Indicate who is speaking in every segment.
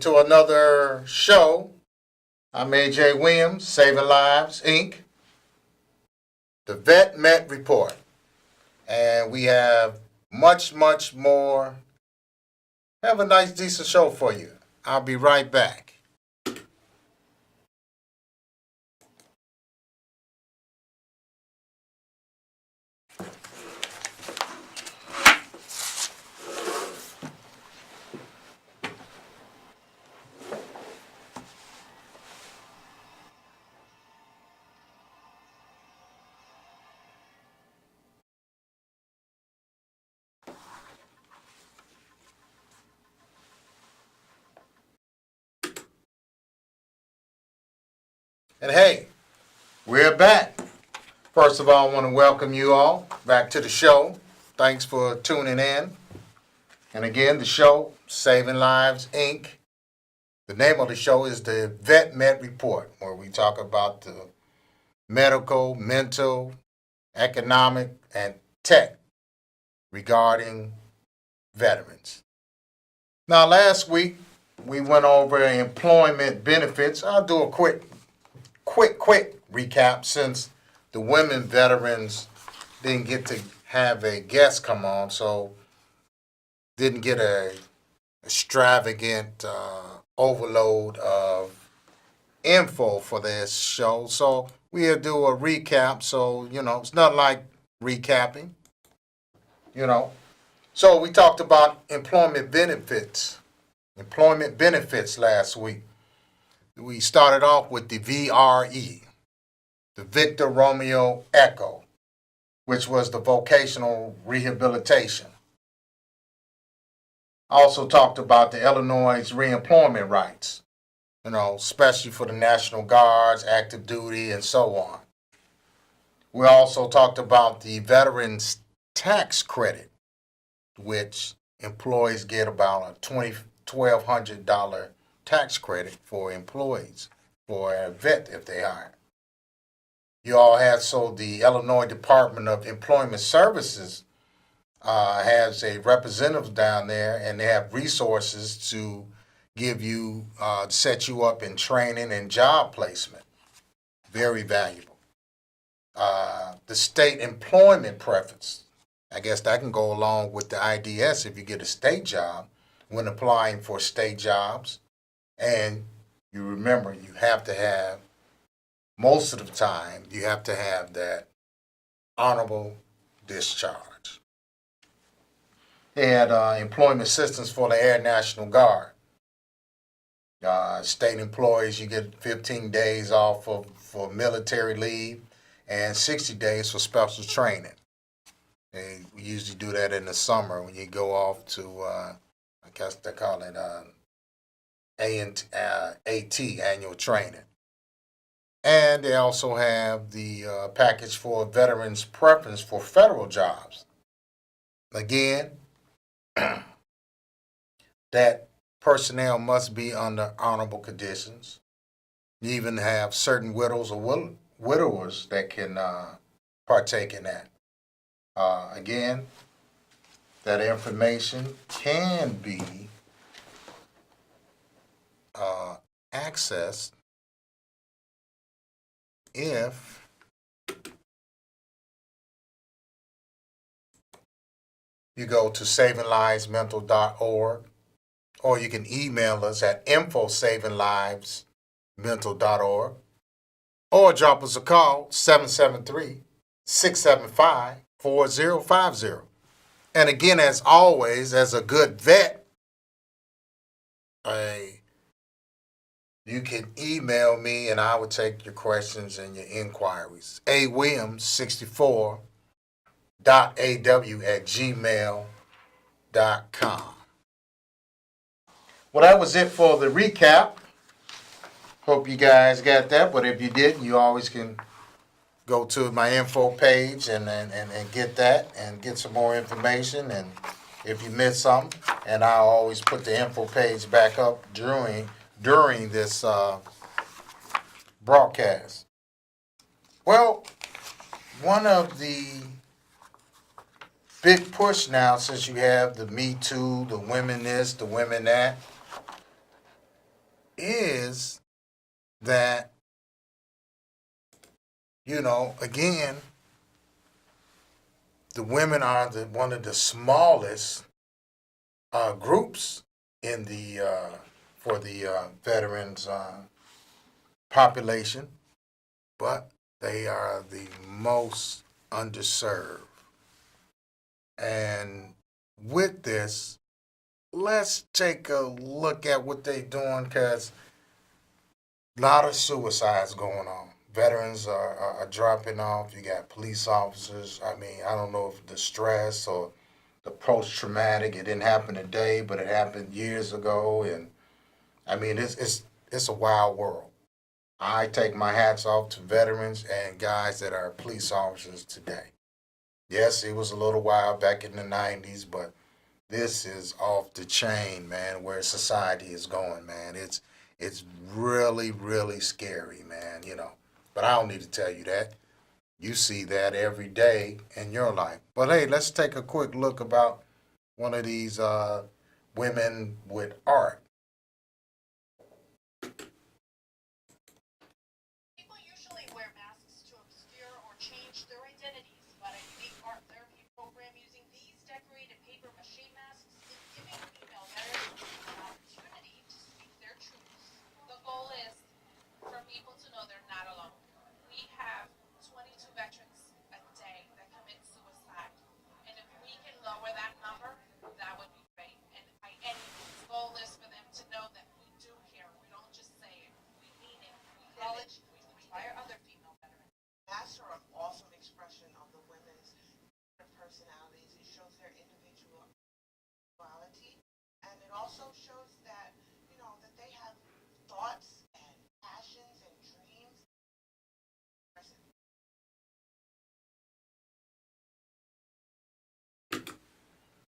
Speaker 1: to another show. I'm AJ Williams, Saving Lives, Inc., the Vet Met Report. And we have much more. Have a nice, decent show for you. I'll be right back. And hey, we're back. First of all, I want to welcome you all back to the show. Thanks for tuning in. And again, the show, Saving Lives, Inc. The name of the show is the Vet Med Report, where we talk about the medical, mental, economic, and tech regarding veterans. Now, last week, we went over employment benefits. I'll do a quick recap since the women veterans didn't get to have a guest come on, so didn't get a extravagant overload of info for this show. So we'll do a recap. So, it's not like recapping, So we talked about employment benefits last week. We started off with the VRE, the Victor Romeo Echo, which was the vocational rehabilitation. Also talked about the Illinois reemployment rights, especially for the National Guards, active duty, and so on. We also talked about the Veterans Tax Credit, which employees get about a $1,200 tax credit for employees, for a vet if they hire. You all had, so the Illinois Department of Employment Services has a representative down there, and they have resources to give you, set you up in training and job placement. Very valuable. The state employment preference, I guess that can go along with the IDS if you get a state job when applying for state jobs. And you remember, you have to have, most of the time, you have to have that honorable discharge. They had employment assistance for the Air National Guard. State employees, you get 15 days off for military leave and 60 days for special training. We usually do that in the summer when you go off to, I guess they call it AT, annual training. And they also have the package for veterans' preference for federal jobs. Again, that personnel must be under honorable conditions. You even have certain widows or widowers that can partake in that. Again, that information can be accessed if you go to savinglivesmental.org, or you can email us at info@savinglivesmental.org, or drop us a call, 773-675-4050. And again, as always, as a good vet, you can email me and I will take your questions and your inquiries. awilliams64.aw@gmail.com. Well, that was it for the recap. Hope you guys got that, but if you didn't, you always can go to my info page and get that and get some more information. And if you missed something, and I'll always put the info page back up during this broadcast. Well, one of the big push now, since you have the Me Too, the women this, the women that, is that, again, the women are one of the smallest groups in the for the veterans population, but they are the most underserved. And with this, let's take a look at what they're doing because a lot of suicides going on. Veterans are dropping off. You got police officers. I mean, I don't know if the stress or the post traumatic. It didn't happen today, but it happened years ago, and I mean, it's a wild world. I take my hats off to veterans and guys that are police officers today. Yes, it was a little while back in the '90s, but this is off the chain, man. Where society is going, man. It's really really scary, man. But I don't need to tell you that. You see that every day in your life. But hey, let's take a quick look about one of these women with art.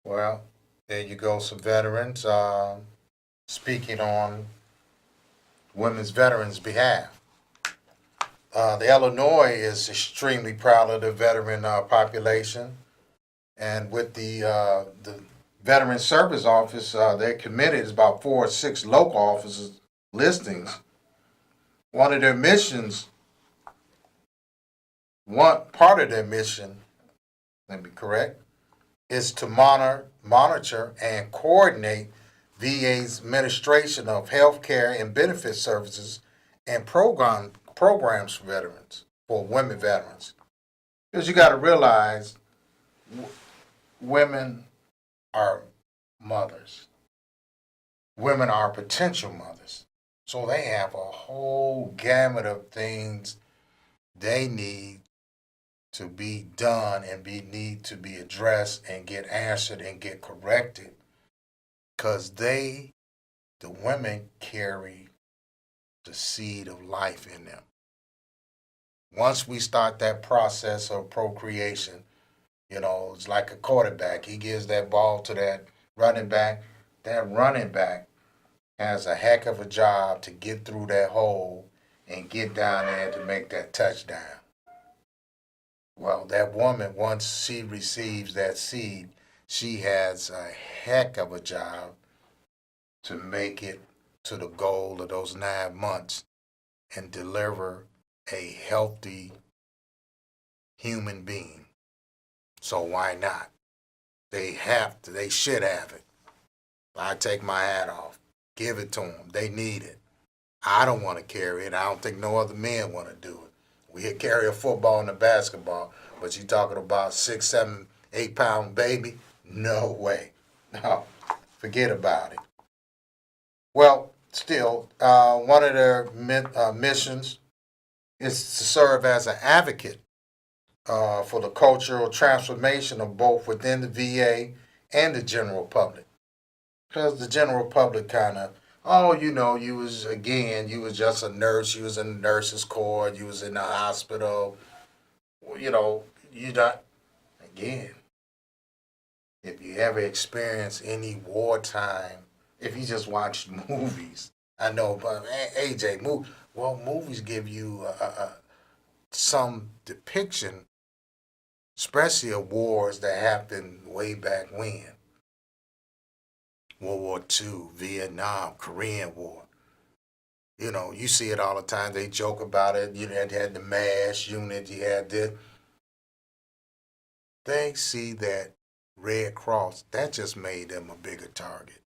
Speaker 1: Well, there you go, some veterans speaking on women's veterans' behalf. The Illinois is extremely proud of the veteran population, and with the Veteran Service Office, they're committed. It's about 4 or 6 local offices listings. One of their missions, one part of their mission, let me correct, is to monitor and coordinate VA's administration of health care and benefit services and programs for veterans, for women veterans. Because you got to realize women are mothers. Women are potential mothers. So they have a whole gamut of things they need to be done and need to be addressed and get answered and get corrected because the women carry the seed of life in them. Once we start that process of procreation, it's like a quarterback. He gives that ball to that running back. That running back has a heck of a job to get through that hole and get down there to make that touchdown. Well, that woman, once she receives that seed, she has a heck of a job to make it to the goal of those 9 months and deliver a healthy human being. So why not? They should have it. I take my hat off. Give it to them. They need it. I don't want to carry it. I don't think no other men want to do it. We carry a football and a basketball, but you talking about 6, 7, 8 pound baby? No way. No, forget about it. Well, still, one of their missions is to serve as an advocate for the cultural transformation of both within the VA and the general public. Because the general public kind of, oh, you was just a nurse, you was in the nurses' corps, you was in the hospital, well, you not, again, if you ever experience any wartime, if you just watch movies, I know, but AJ, movies give you some depiction, especially of wars that happened way back when. World War II, Vietnam, Korean War. You know, you see it all the time. They joke about it. You had the MASH unit. You had this. They see that Red Cross. That just made them a bigger target.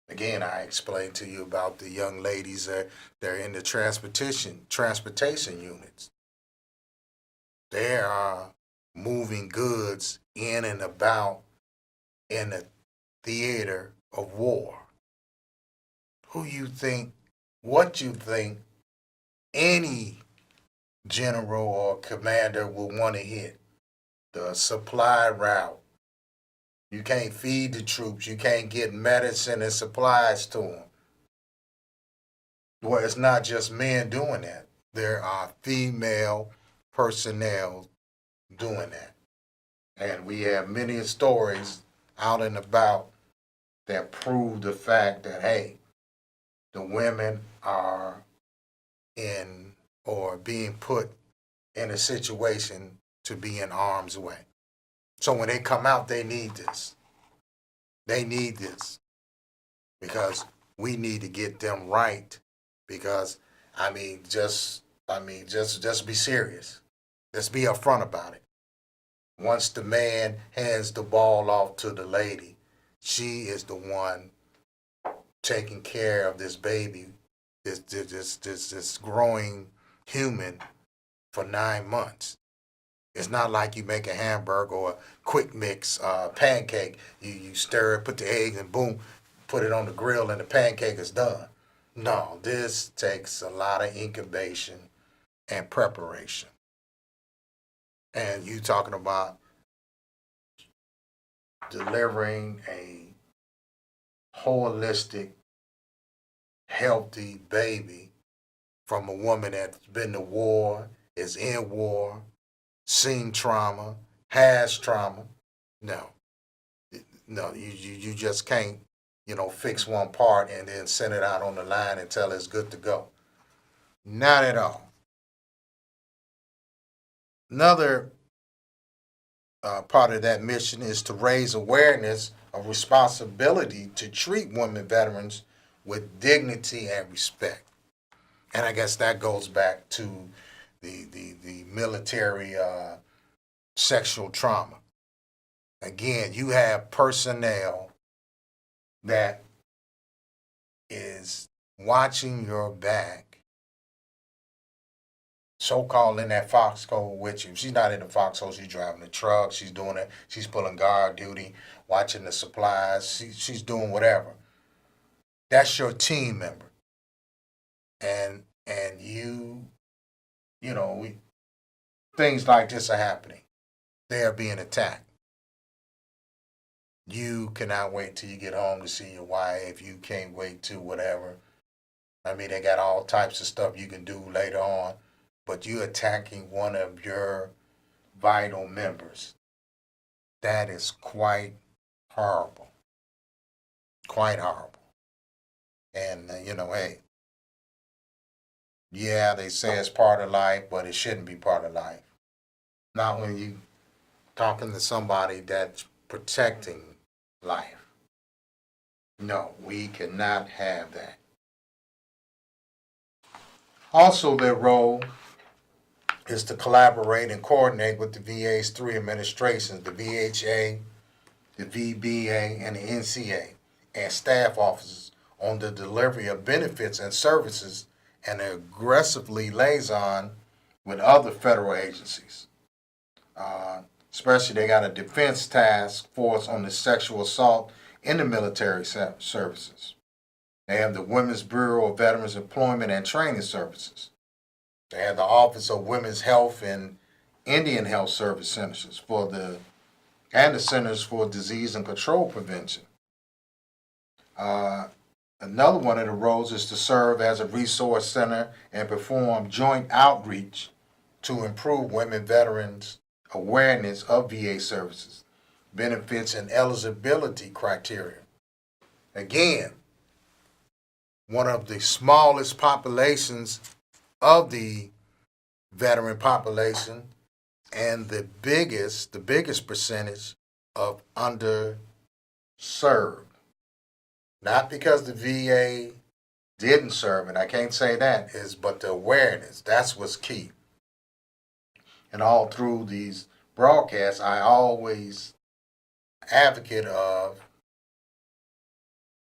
Speaker 1: Again, I explained to you about the young ladies that they're in the transportation units. They are moving goods in and about in a theater of war. Who you think, what you think any general or commander will want to hit? The supply route. You can't feed the troops. You can't get medicine and supplies to them. Well, it's not just men doing that. There are female personnel doing that. And we have many stories out and about that prove the fact that, hey, the women are in or being put in a situation to be in harm's way. So when they come out, they need this. They need this because we need to get them right. Because just be serious. Let's be upfront about it. Once the man hands the ball off to the lady, she is the one taking care of this baby, this growing human for 9 months. It's not like you make a hamburger or a quick mix pancake. You stir it, put the eggs, and boom, put it on the grill, and the pancake is done. No, this takes a lot of incubation and preparation. And you talking about delivering a holistic, healthy baby from a woman that's been to war, is in war, seen trauma, has trauma. No, no, you just can't, fix one part and then send it out on the line and tell it's good to go. Not at all. Another part of that mission is to raise awareness of responsibility to treat women veterans with dignity and respect. And I guess that goes back to the military sexual trauma. Again, you have personnel that is watching your back, so-called in that foxhole with you. She's not in the foxhole. She's driving the truck. She's doing it. She's pulling guard duty, watching the supplies. She's doing whatever. That's your team member, and things like this are happening. They are being attacked. You cannot wait till you get home to see your wife. You can't wait to whatever. I mean, they got all types of stuff you can do later on, but you attacking one of your vital members. That is quite horrible. Quite horrible. And, hey, yeah, they say it's part of life, but it shouldn't be part of life. Not when you talking to somebody that's protecting life. No, we cannot have that. Also, their role is to collaborate and coordinate with the VA's three administrations, the VHA, the VBA, and the NCA, and staff officers on the delivery of benefits and services and aggressively liaison with other federal agencies. Especially, they got a defense task force on the sexual assault in the military services. They have the Women's Bureau of Veterans Employment and Training Services. They have the Office of Women's Health and Indian Health Service Centers and the Centers for Disease and Control Prevention. Another one of the roles is to serve as a resource center and perform joint outreach to improve women veterans' awareness of VA services, benefits, and eligibility criteria. Again, one of the smallest populations of the veteran population and the biggest percentage of underserved. Not because the VA didn't serve, and I can't say that is, but the awareness, that's what's key. And all through these broadcasts, I always advocate of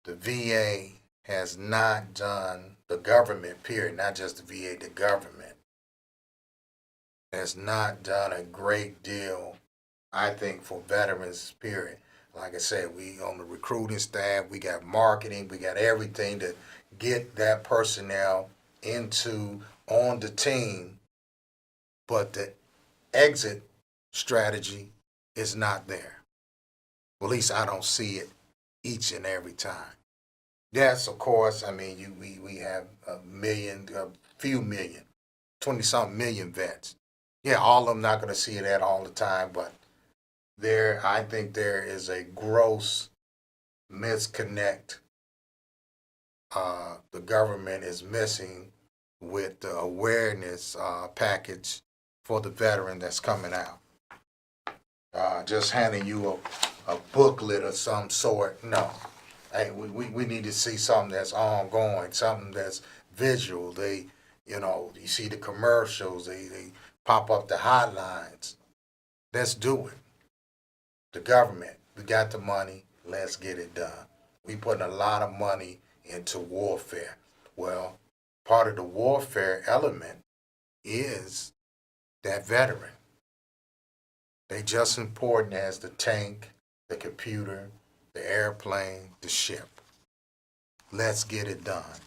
Speaker 1: the VA has not done, the government period, not just the VA, the government has not done a great deal, I think, for veterans period. Like I said, we on the recruiting staff, we got marketing, we got everything to get that personnel into on the team, but the exit strategy is not there. Well, at least I don't see it each and every time. Yes, of course. I mean, we have a few million, 20-something million vets. Yeah, all of them not going to see that all the time, but I think there is a gross misconnect. The government is missing with the awareness package for the veteran that's coming out. Just handing you a booklet of some sort, no. Hey, we need to see something that's ongoing, something that's visual. You see the commercials, they pop up the hotlines. Let's do it. The government, we got the money, let's get it done. We putting a lot of money into warfare. Well, part of the warfare element is that veteran. They just important as the tank, the computer, the airplane, the ship. Let's get it done.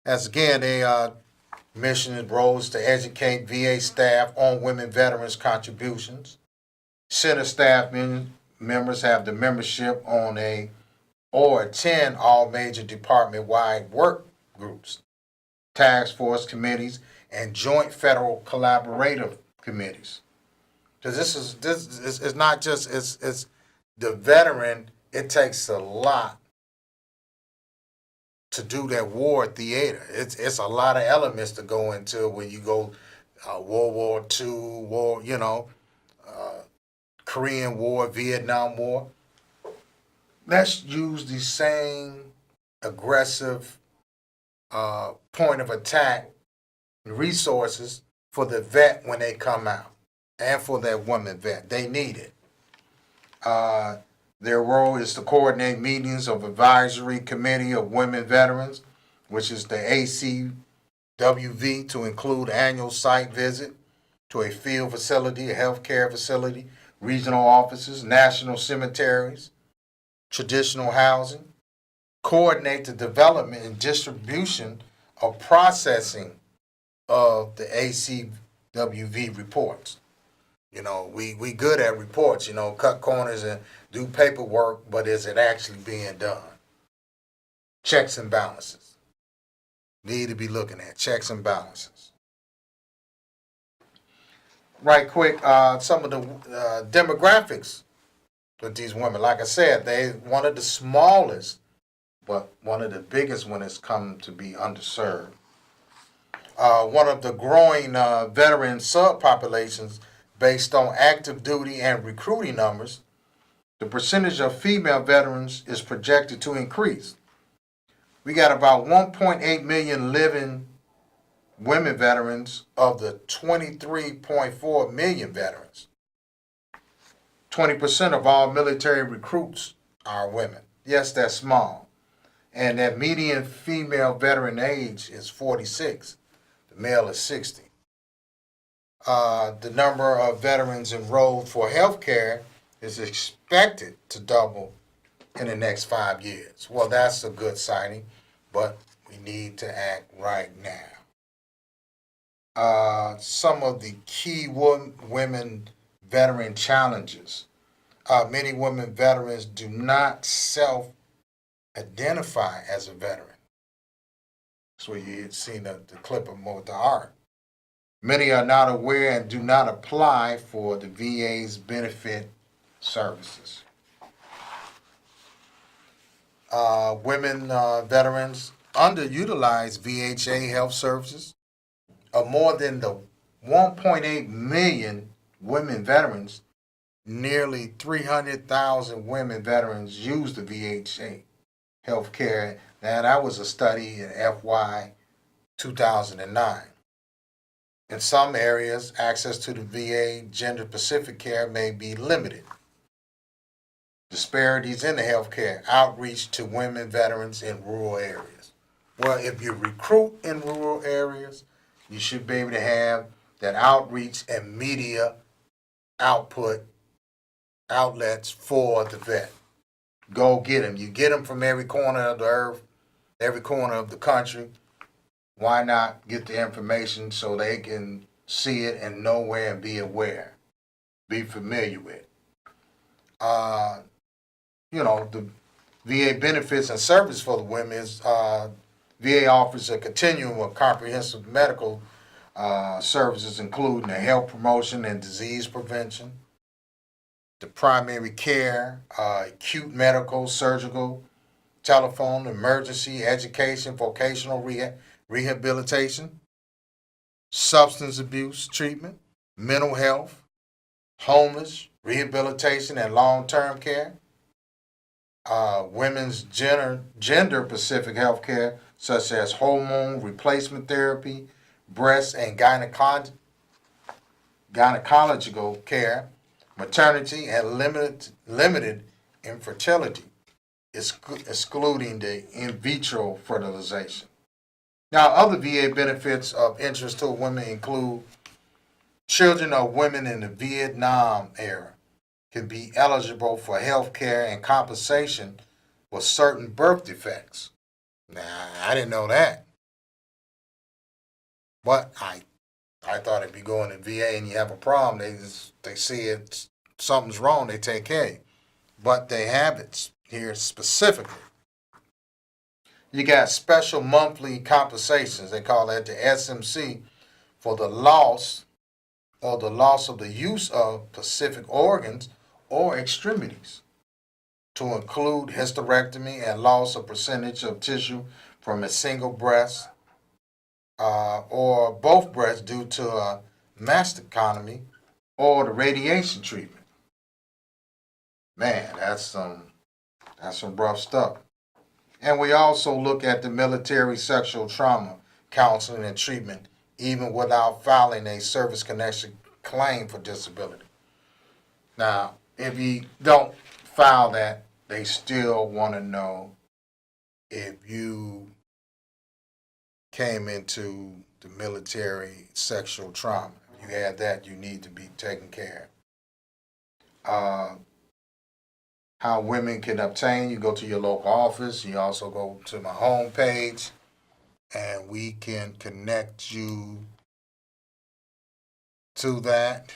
Speaker 1: As again, they mission and roles to educate VA staff on women veterans' contributions. Center staff members have the membership on or attend all major department-wide work groups, task force committees, and joint federal collaborative committees. Because this is not just it's the veteran. It takes a lot to do that war theater. It's a lot of elements to go into when you go World War II, Korean War, Vietnam War. Let's use the same aggressive point of attack resources for the vet when they come out, and for that woman vet. They need it. Their role is to coordinate meetings of Advisory Committee of Women Veterans, which is the ACWV, to include annual site visit to a field facility, a healthcare facility, regional offices, national cemeteries, traditional housing, coordinate the development and distribution of processing of the ACWV reports. We good at reports, cut corners and do paperwork, but is it actually being done? Checks and balances. Need to be looking at checks and balances. Right quick, some of the demographics with these women. Like I said, they one of the smallest, but one of the biggest when it's come to be underserved. One of the growing veteran subpopulations based on active duty and recruiting numbers, the percentage of female veterans is projected to increase. We got about 1.8 million living women veterans of the 23.4 million veterans. 20% of all military recruits are women. Yes, that's small. And that median female veteran age is 46. The male is 60. The number of veterans enrolled for health care is expected to double in the next 5 years. Well, that's a good sighting, but we need to act right now. Some of the key women veteran challenges. Many women veterans do not self-identify as a veteran. That's where you had seen the clip of them with the art. Many are not aware and do not apply for the VA's benefit services. Women veterans underutilize VHA health services. Of more than the 1.8 million women veterans, nearly 300,000 women veterans use the VHA health care Now, that was a study in FY 2009. In some areas, access to the VA gender specific care may be limited. Disparities in the healthcare outreach to women veterans in rural areas. Well, if you recruit in rural areas, you should be able to have that outreach and media output outlets for the vet. Go get them. You get them from every corner of the earth, every corner of the country. Why not get the information so they can see it and know where and be aware, be familiar with? The VA benefits and service for the women is VA offers a continuum of comprehensive medical services, including the health promotion and disease prevention, the primary care, acute medical, surgical, telephone, emergency, education, vocational rehabilitation, substance abuse treatment, mental health, homeless, rehabilitation, and long-term care, women's gender-specific health care, such as hormone replacement therapy, breast and gynecological care, maternity, and limited infertility, excluding the in vitro fertilization. Now, other VA benefits of interest to women include children of women in the Vietnam era can be eligible for health care and compensation for certain birth defects. Now, I didn't know that. But I thought if you go in the VA and you have a problem, they see it something's wrong, they take care of you. But they have it here specifically. You got special monthly compensations, they call that the SMC, for the loss of the use of specific organs or extremities, to include hysterectomy and loss of percentage of tissue from a single breast or both breasts due to a mastectomy or the radiation treatment. Man, that's some rough stuff. And we also look at the military sexual trauma counseling and treatment, even without filing a service connection claim for disability. Now, if you don't file that, they still want to know if you came into the military sexual trauma. If you had that, you need to be taken care of. How women can obtain, you go to your local office. You also go to my homepage, and we can connect you to that.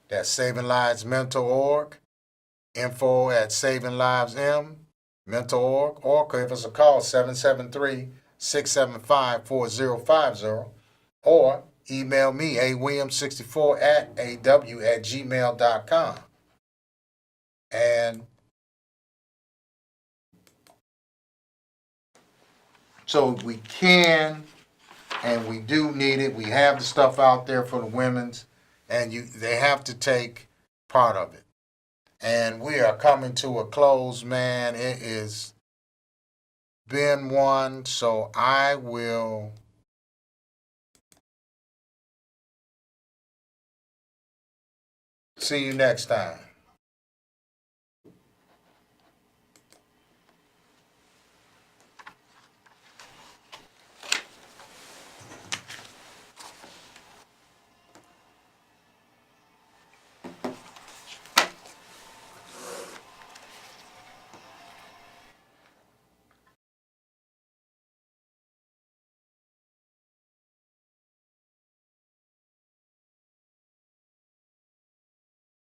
Speaker 1: That's Saving Lives Mental.org. Info at Saving Lives M Mental.org, or give us a call 773-675-4050, or email me awilliams64@aw@gmail.com. And so we can and we do need it. We have the stuff out there for the women's, and they have to take part of it. And we are coming to a close, man. It has been one, so I will see you next time.